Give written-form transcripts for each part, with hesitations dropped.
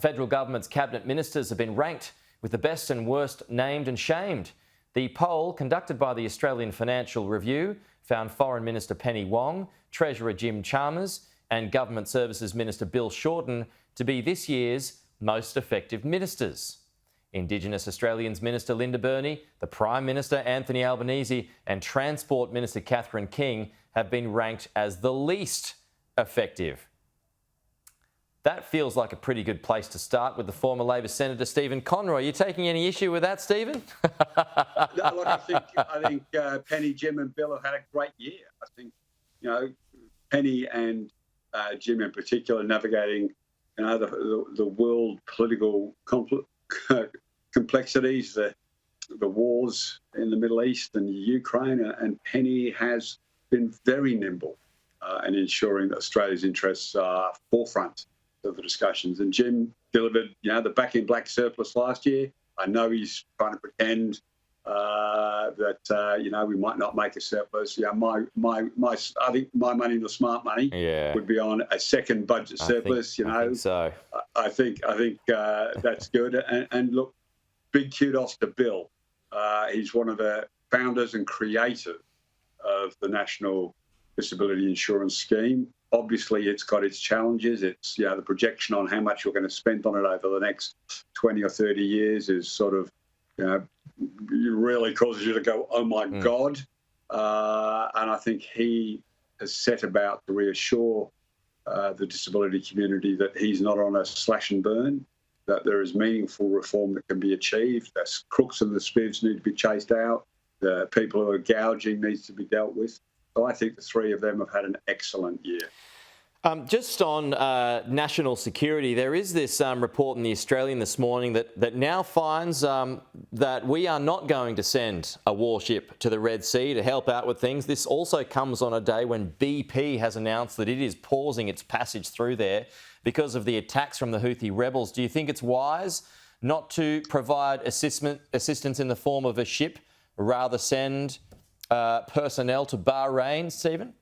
federal government's cabinet ministers have been ranked with the best and worst named and shamed. The poll conducted by the Australian Financial Review found Foreign Minister Penny Wong, Treasurer Jim Chalmers and Government Services Minister Bill Shorten to be this year's most effective ministers. Indigenous Australians Minister Linda Burney, the Prime Minister Anthony Albanese and Transport Minister Catherine King have been ranked as the least effective. That feels like a pretty good place to start with the former Labor Senator Stephen Conroy. You taking any issue with that, Stephen? No, look, I think Penny, Jim and Bill have had a great year. I think, Penny and Jim in particular navigating, the world political complexities, the wars in the Middle East and Ukraine, and Penny has been very nimble in ensuring that Australia's interests are forefront of the discussions. And Jim delivered, the back in black surplus last year. I know he's trying to pretend that we might not make a surplus. I think my money, the smart money, would be on a second budget surplus. I think that's good. And look, big kudos to Bill. He's one of the founders and creators of the National Disability Insurance Scheme. Obviously, it's got its challenges. It's, the projection on how much you're going to spend on it over the next 20 or 30 years is sort of, really causes you to go, oh, my God. And I think he has set about to reassure the disability community that he's not on a slash and burn, that there is meaningful reform that can be achieved. The crooks and the spivs need to be chased out. The people who are gouging needs to be dealt with. So I think the three of them have had an excellent year. Just on national security, there is this report in The Australian this morning that now finds that we are not going to send a warship to the Red Sea to help out with things. This also comes on a day when BP has announced that it is pausing its passage through there because of the attacks from the Houthi rebels. Do you think it's wise not to provide assistance in the form of a ship, rather send personnel to Bahrain, Stephen?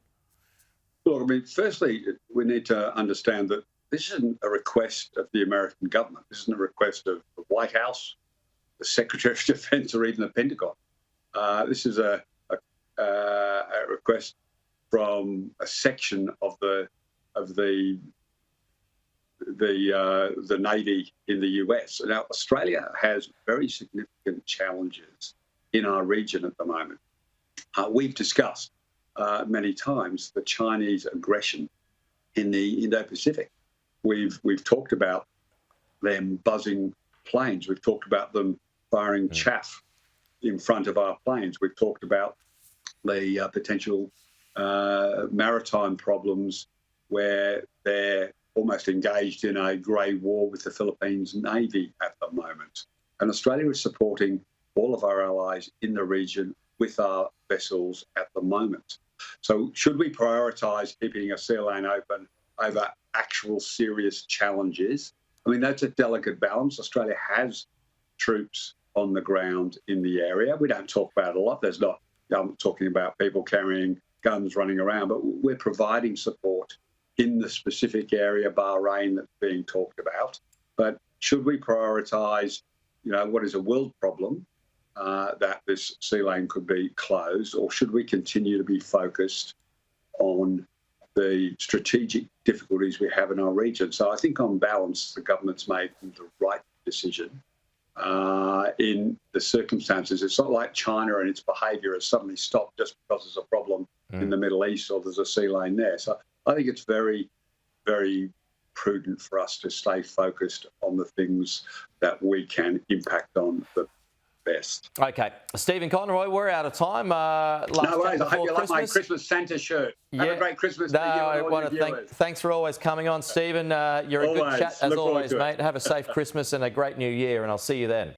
Look, firstly, we need to understand that this isn't a request of the American government. This isn't a request of the White House, the Secretary of Defense, or even the Pentagon. This is a request from a section of the Navy in the US. Now, Australia has very significant challenges in our region at the moment. We've discussed many times the Chinese aggression in the Indo-Pacific. We've talked about them buzzing planes. We've talked about them firing chaff in front of our planes. We've talked about the potential maritime problems where they're almost engaged in a grey war with the Philippines Navy at the moment. And Australia is supporting all of our allies in the region with our vessels at the moment. So should we prioritise keeping a sea lane open over actual serious challenges? That's a delicate balance. Australia has troops on the ground in the area. We don't talk about it a lot. I'm talking about people carrying guns running around, but we're providing support in the specific area, Bahrain, that's being talked about. But should we prioritise, what is a world problem, that this sea lane could be closed, or should we continue to be focused on the strategic difficulties we have in our region? So I think on balance, the government's made the right decision in the circumstances. It's not like China and its behaviour has suddenly stopped just because there's a problem in the Middle East or there's a sea lane there. So I think it's very, very prudent for us to stay focused on the things that we can impact on the best. Okay. Stephen Conroy, we're out of time. No worries. I hope you like my Christmas Santa shirt. Have a great Christmas to you and all your viewers. Thanks for always coming on, Stephen. You're a good chat as always, mate. Have a safe Christmas and a great new year, and I'll see you then.